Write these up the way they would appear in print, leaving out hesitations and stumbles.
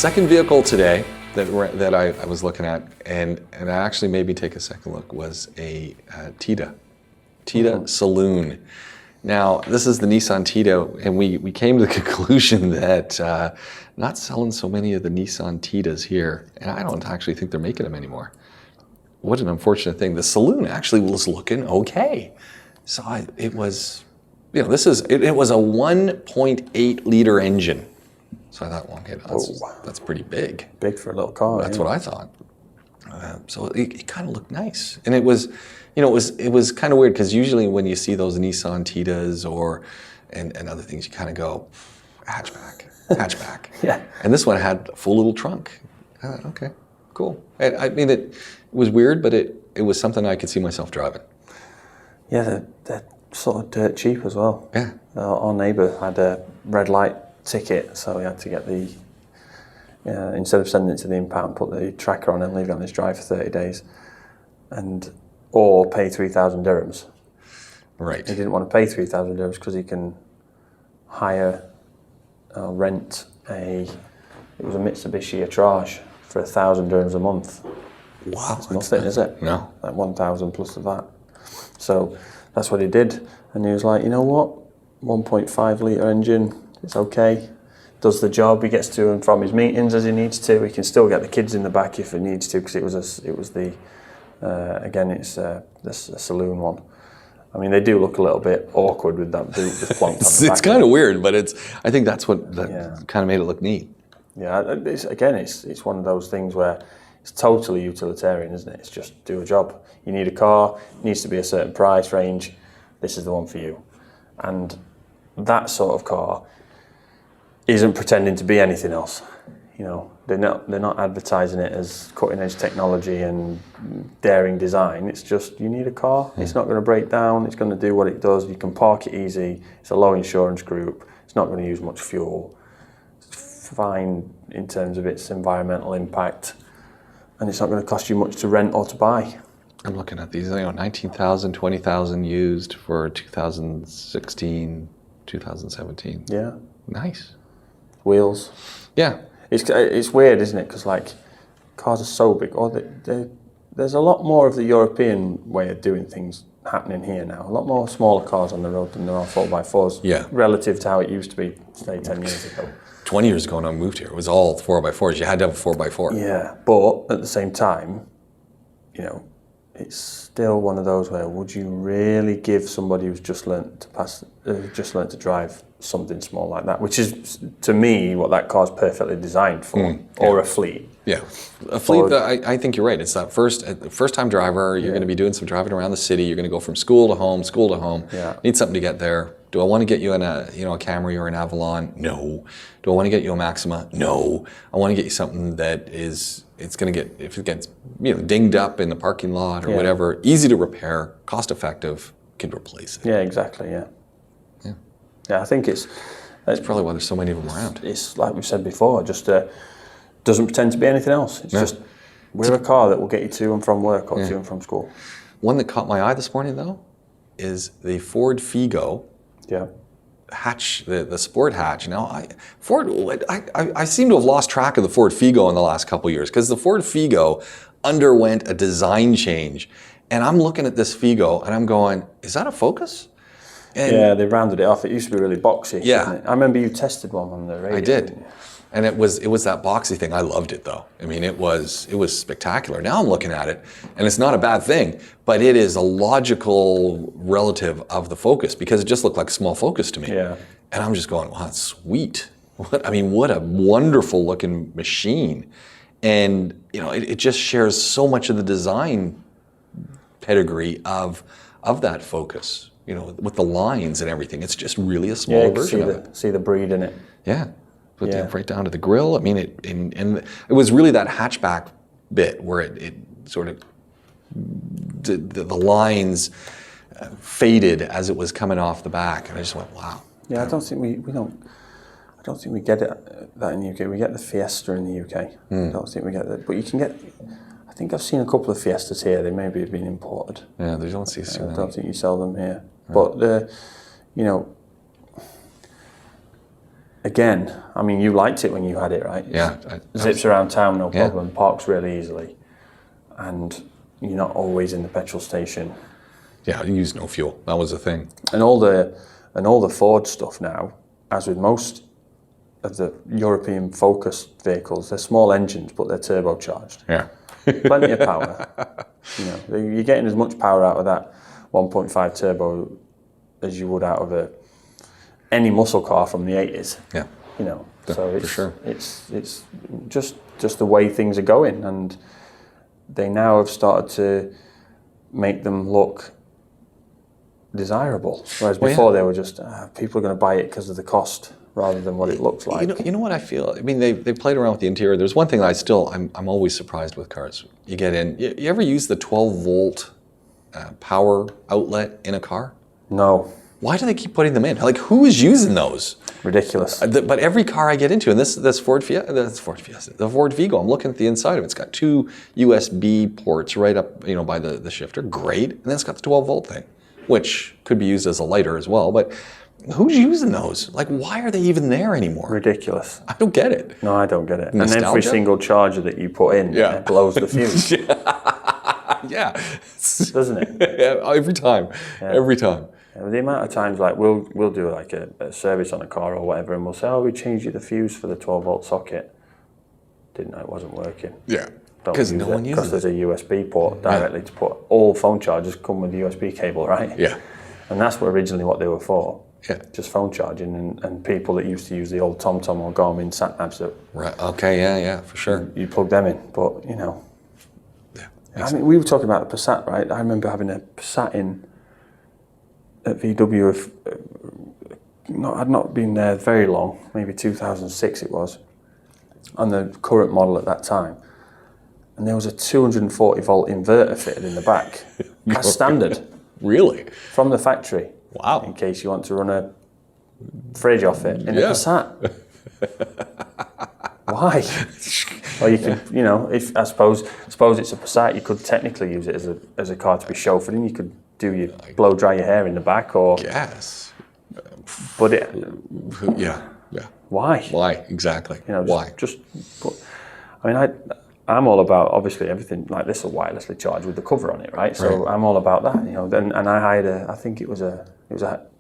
second vehicle today that I was looking at, and I actually made me take a second look, was a TIIDA Saloon. Now, this is the Nissan TIIDA, and we came to the conclusion that not selling so many of the Nissan TIIDAs here, and I don't actually think they're making them anymore. What an unfortunate thing. The Saloon actually was looking okay. So it was, it was a 1.8 liter engine. So I thought, well, okay, that's pretty big. Big for a little car. That's what I thought. So it kind of looked nice, and it was, it was kind of weird because usually when you see those Nissan TIIDAs and other things, you kind of go hatchback. Yeah. And this one had a full little trunk. I thought, okay, cool. I mean, it was weird, but it was something I could see myself driving. Yeah, they're sort of dirt cheap as well. Yeah. Our neighbour had a red light ticket, so he had to get the, instead of sending it to the impound, put the tracker on and leave it on his drive for 30 days, or pay 3,000 dirhams. Right. He didn't want to pay 3,000 dirhams because he can rent it was a Mitsubishi Atrage for 1,000 dirhams a month. Wow. It's nothing, is it? No. Like 1,000 plus the VAT. So that's what he did. And he was like, you know what? 1.5 litre engine, it's okay. Does the job. He gets to and from his meetings as he needs to. He can still get the kids in the back if he needs to, because it's a saloon one. I mean, they do look a little bit awkward with that boot just plonked on the back. It's kind of weird, but I think that's what kind of made it look neat. Yeah, it's one of those things where it's totally utilitarian, isn't it? It's just do a job. You need a car, it needs to be a certain price range. This is the one for you. And that sort of car isn't pretending to be anything else. They're not advertising it as cutting edge technology and daring design. It's just, you need a car. It's not going to break down. It's going to do what it does. You can park it easy. It's a low insurance group. It's not going to use much fuel. It's fine in terms of its environmental impact, and it's not going to cost you much to rent or to buy. I'm looking at these, 19,000, 20,000 used for 2016, 2017. Yeah. Nice. Wheels. Yeah. It's weird, isn't it? Because cars are so big. There's a lot more of the European way of doing things happening here now. A lot more smaller cars on the road than there are 4x4s. Yeah. Relative to how it used to be, say, 10 years ago. 20 years ago when I moved here, it was all 4x4s. You had to have a 4x4. Yeah, but at the same time, it's still one of those where would you really give somebody who's just learnt to drive something small like that, which is to me what that car's perfectly designed for, or a fleet. Yeah, a fleet. I think you're right. It's that first time driver. You're going to be doing some driving around the city. You're going to go from school to home. Yeah. Need something to get there. Do I want to get you in a Camry or an Avalon? No. Do I want to get you a Maxima? No. I want to get you something that it's going to get, if it gets dinged up in the parking lot or whatever, easy to repair, cost effective, can replace it. Yeah, exactly. Yeah. Yeah, I think that's probably why there's so many of them around. It's like we've said before, just doesn't pretend to be anything else. It's just, we're a car that will get you to and from work or to and from school. One that caught my eye this morning, though, is the Ford Figo. Yeah. Hatch, the sport hatch. Now, I seem to have lost track of the Ford Figo in the last couple of years, because the Ford Figo underwent a design change. And I'm looking at this Figo and I'm going, is that a Focus? And they rounded it off. It used to be really boxy. Yeah. Didn't it? I remember you tested one on the radio. I did. And it was that boxy thing. I loved it, though. I mean, it was spectacular. Now I'm looking at it, and it's not a bad thing, but it is a logical relative of the Focus, because it just looked like a small Focus to me. Yeah. And I'm just going, wow, that's sweet. What a wonderful looking machine. And it just shares so much of the design pedigree of that Focus. With the lines and everything. It's just really a small version of it. See the breed in it. Yeah. Right down to the grille. I mean, and it was really that hatchback bit where it sort of, the lines faded as it was coming off the back. And I just went, wow. Yeah, I don't think we get it that in the UK. We get the Fiesta in the UK. I don't think we get that. But you can get, I think I've seen a couple of Fiestas here. They maybe have been imported. Yeah, they don't see I don't think you sell them here. But again, I mean, you liked it when you had it, right? Yeah. Zips around town, no Yeah. problem. Parks really easily. And you're not always in the petrol station. Yeah, you use no fuel. That was the thing. And all the Ford stuff now, as with most of the European Focus vehicles, they're small engines, but they're turbocharged. Yeah. Plenty of power. You're getting as much power out of that 1.5 turbo as you would out of any muscle car from the 80s. Yeah. So it's, for sure. it's just the way things are going, and they now have started to make them look desirable, whereas before they were just people are going to buy it because of the cost rather than what it looks like. You know what I feel? I mean, they played around with the interior. There's one thing that I'm always surprised with cars. You get in. You ever use the 12-volt power outlet in a car? No. Why do they keep putting them in? Like, who is using those? Ridiculous. But every car I get into, and this Ford Fiesta, the Ford Vigo, I'm looking at the inside of it. It's got 2 USB ports right up, by the shifter. Great. And then it's got the 12-volt thing, which could be used as a lighter as well. But who's using those? Like, why are they even there anymore? Ridiculous. I don't get it. No, I don't get it. Nostalgia? And every single charger that you put in it blows the fuse. Yeah. Doesn't it? Yeah, every time. Yeah. Every time. Yeah, the amount of times, like, we'll do like a service on a car or whatever, and we'll say, we changed you the fuse for the 12-volt socket. Didn't know it wasn't working. Yeah. Because no one uses it. Because there's a USB port directly to put. All phone chargers come with the USB cable, right? Yeah. And that's originally what they were for. Yeah. Just phone charging, and people that used to use the old TomTom or Garmin sat navs that Right. Okay. Yeah. For sure. you plug them in. But Yeah. I mean, we were talking about the Passat, right? I remember having a Passat in at VW. I'd not been there very long, maybe 2006 it was, on the current model at that time. And there was a 240 volt inverter fitted in the back. As standard. Really? From the factory. Wow. In case you want to run a fridge off it in a Passat. Why? Or you can, if I suppose it's a Passat, you could technically use it as a car to be chauffeured in. You could blow dry your hair in the back, or Yes. but it. Yeah. Why? Why exactly? Why? I'm all about, obviously, everything like this will wirelessly charge with the cover on it, right? So I'm all about that, And I hired I think it was a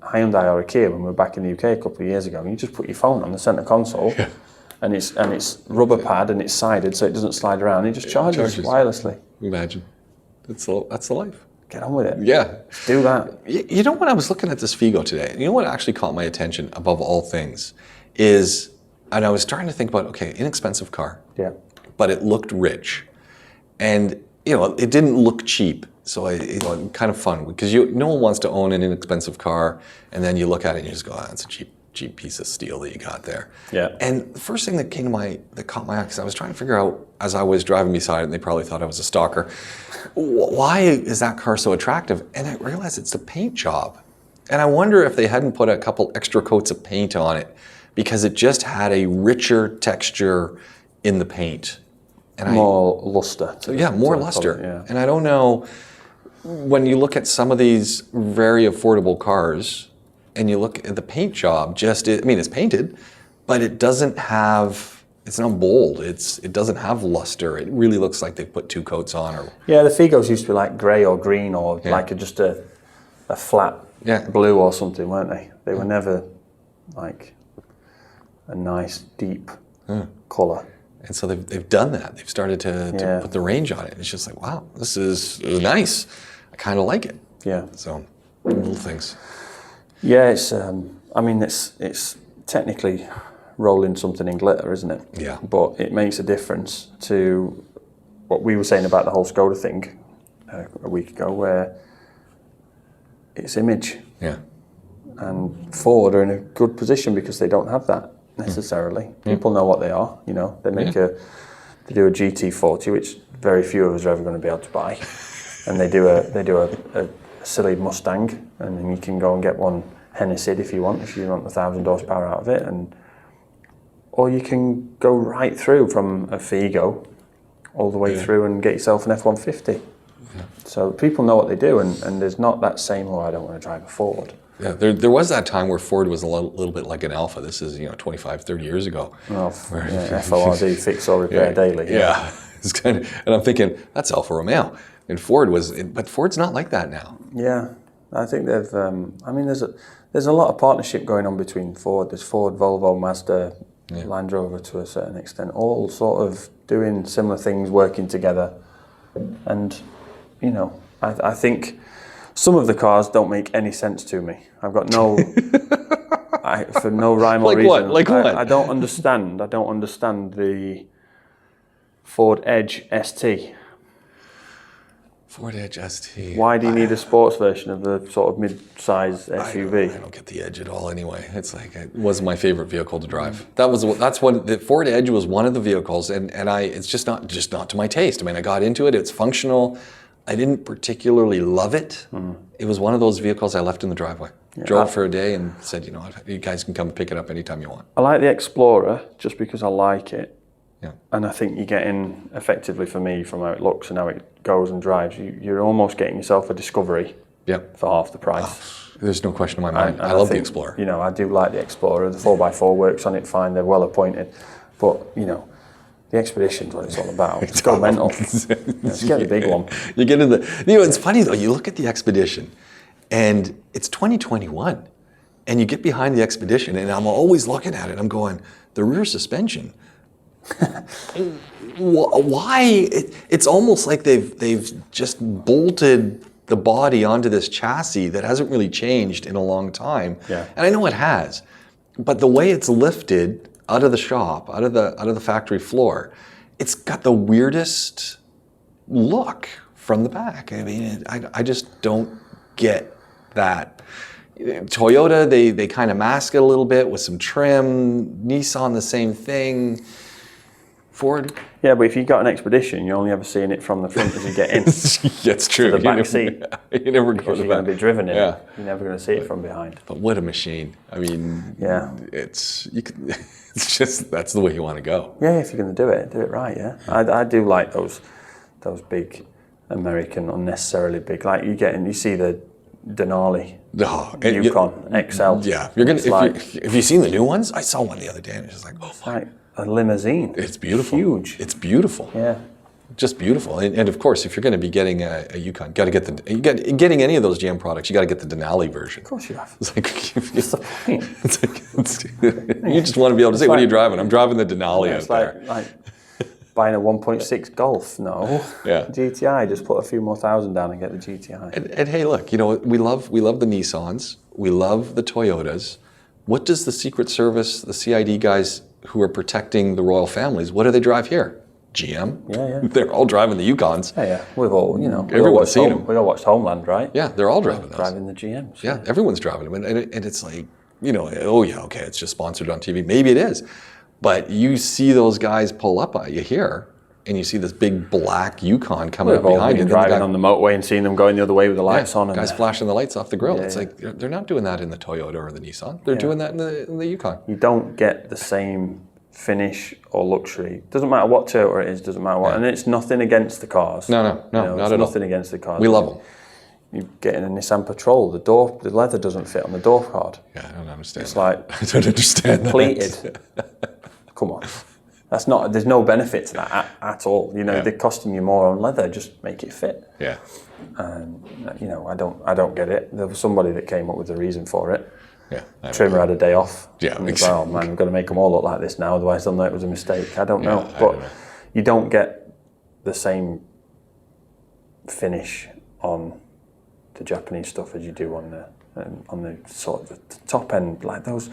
Hyundai or a Kia when we were back in the UK a couple of years ago. And you just put your phone on the centre console, and it's rubber pad and it's sided so it doesn't slide around. It just charges wirelessly. Imagine, that's the life. Get on with it. Yeah. Do that. You know what? I was looking at this Figo today. You know what actually caught my attention above all things is, and I was starting to think about, okay, inexpensive car. Yeah. But it looked rich, and it didn't look cheap. So kind of fun, because no one wants to own an inexpensive car, and then you look at it and you just go, that's a cheap piece of steel that you got there. Yeah. And the first thing that caught my eye, because I was trying to figure out as I was driving beside it, and they probably thought I was a stalker, why is that car so attractive? And I realized it's the paint job, and I wonder if they hadn't put a couple extra coats of paint on it, because it just had a richer texture in the paint. And more luster. More luster. And I don't know, when you look at some of these very affordable cars and you look at the paint job, it's painted, but it doesn't have, it's not bold. It doesn't have luster. It really looks like they put 2 coats on. Yeah, the Figos used to be like grey or green or like just a flat blue or something, weren't they? They were never like a nice deep colour. And so they've done that. They've started to put the range on it. It's just like, wow, this is nice. I kind of like it. Yeah. So little things. Yeah, it's technically rolling something in glitter, isn't it? Yeah. But it makes a difference to what we were saying about the whole Skoda thing a week ago, where it's image. Yeah. And Ford are in a good position because they don't have that necessarily. People know what they are, They make they do a GT40, which very few of us are ever going to be able to buy, and they do a silly Mustang, and then you can go and get one Hennessy if you want 1,000 horsepower out of it, or you can go right through from a Figo all the way through and get yourself an F-150. So people know what they do, and there's not that same, I don't want to drive a Ford. Yeah, there was that time where Ford was a little bit like an Alfa. This is 25, 30 years ago. Oh, FORD, fix or repair daily. Yeah. It's kind of, and I'm thinking that's Alfa Romeo, and but Ford's not like that now. Yeah, I think they've. There's a lot of partnership going on between Ford. There's Ford, Volvo, Mazda, Land Rover to a certain extent, all sort of doing similar things, working together. And I think some of the cars don't make any sense to me. I've got no, for no rhyme or reason. Like what? I don't understand. I don't understand the Ford Edge ST. Ford Edge ST. Why do you need a sports version of the sort of mid-size SUV? I don't get the Edge at all. Anyway, it's like it wasn't my favorite vehicle to drive. That's what the Ford Edge was, one of the vehicles, and it's just not to my taste. I mean, I got into it. It's functional. I didn't particularly love it. It was one of those vehicles I left in the driveway. Drove for a day and said, you guys can come pick it up anytime you want. I like the Explorer just because I like it. Yeah. And I think you're getting, effectively for me, from how it looks and how it goes and drives, you're almost getting yourself a Discovery for half the price. There's no question in my mind. I love the Explorer. I do like the Explorer. The 4x4 works on it fine. They're well appointed. But, the Expedition's what it's all about. It's go mental. Let's get the big one. You get in it's funny though, you look at the Expedition and it's 2021 and you get behind the Expedition and I'm always looking at it. I'm going, the rear suspension, why? It's almost like they've just bolted the body onto this chassis that hasn't really changed in a long time. Yeah. And I know it has, but the way it's lifted out of the shop, out of the factory floor, it's got the weirdest look from the back. I mean, I just don't get that. Toyota, they kind of mask it a little bit with some trim. Nissan, the same thing. Ford. Yeah, but if you've got an Expedition, you're only ever seeing it from the front as you get in. That's true. To the back seat. You never go because to you're going to be driven in. Yeah. You're never going to see it from behind. But what a machine! I mean, it's just that's the way you want to go. Yeah, if you're going to do it right. Yeah, I do like those big American, unnecessarily big. Like you see the Denali. Yukon XL. Yeah, have you seen the new ones? I saw one the other day and it's just like, oh my. Like a limousine. It's beautiful. Huge. It's beautiful. Yeah. Just beautiful. And of course, if you're going to be getting a Yukon, getting any of those GM products, you got to get the Denali version. Of course you have. It's like, what's the point? You just want to be able to say, what are you driving? I'm driving the Denali out there. It's like buying a 1.6 Golf. No. Yeah. GTI, just put a few more thousand down and get the GTI. And hey, look, we love the Nissans. We love the Toyotas. What does the Secret Service, the CID guys who are protecting the royal families, what do they drive here? GM. Yeah. They're all driving the Yukons. Yeah. We've all, everyone's seen them. We all watched Homeland, right? Yeah, they're all driving those. Driving the GMs. Yeah, everyone's driving them. And it's like, oh yeah, okay, it's just sponsored on TV. Maybe it is. But you see those guys pull up at you here, and you see this big black Yukon coming up behind you. Driving on the motorway and seeing them going the other way with the lights on. And guys flashing the lights off the grill. It's like, they're not doing that in the Toyota or the Nissan. They're doing that in the Yukon. You don't get the same finish or luxury. Doesn't matter what Toyota it is, doesn't matter what. And it's nothing against the cars. No, not at all. Nothing against the cars. We love them. You get in a Nissan Patrol, the leather doesn't fit on the door card. Yeah, I don't understand. It's like I don't understand pleated. Come on. That's not. There's no benefit to that at all. They're costing you more on leather. Just make it fit. Yeah. And I don't get it. There was somebody that came up with a reason for it. Yeah. Trimmer had a day off. Yeah. And exactly. Oh man, we've got to make them all look like this now. Otherwise, they'll know it was a mistake. I don't know. But you don't get the same finish on the Japanese stuff as you do on the sort of the top end, like those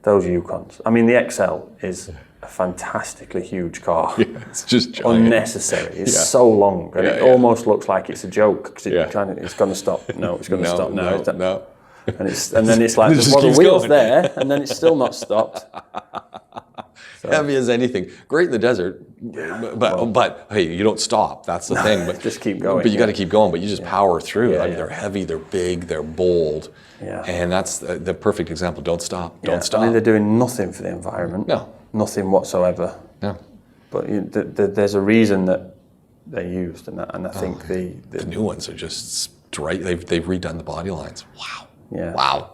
Yukons. I mean, the XL is a fantastically huge car. Yeah, it's just giant. Unnecessary. It's so long, and it almost looks like it's a joke because it's going to stop. No, it's going to stop. No. And then it's like, well, the wheel's there, and then it's still not stopped. So. Heavy as anything. Great in the desert, but hey, you don't stop. That's the thing. But just keep going. But you got to keep going. But you just power through. I mean, they're heavy, they're big, they're bold. Yeah. And that's the perfect example. Don't stop. Don't stop. I mean, they're doing nothing for the environment. No. Nothing whatsoever. No. But there's a reason that they're used, and I think the new ones are just straight. They've redone the body lines. Wow. Yeah. Wow.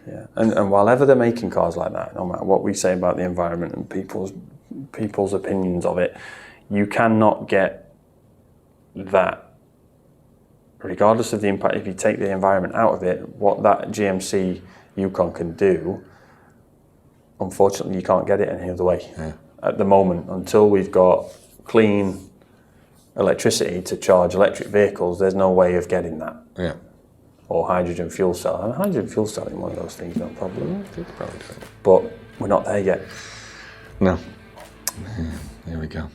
Yeah, and while ever they're making cars like that, no matter what we say about the environment and people's opinions of it, you cannot get that, regardless of the impact. If you take the environment out of it, what that GMC Yukon can do, unfortunately, you can't get it any other way. Yeah. At the moment, until we've got clean electricity to charge electric vehicles, there's no way of getting that. Yeah. Or hydrogen fuel cell. And hydrogen fuel cell is one of those things, no problem. They could probably do it. But we're not there yet. No. There we go.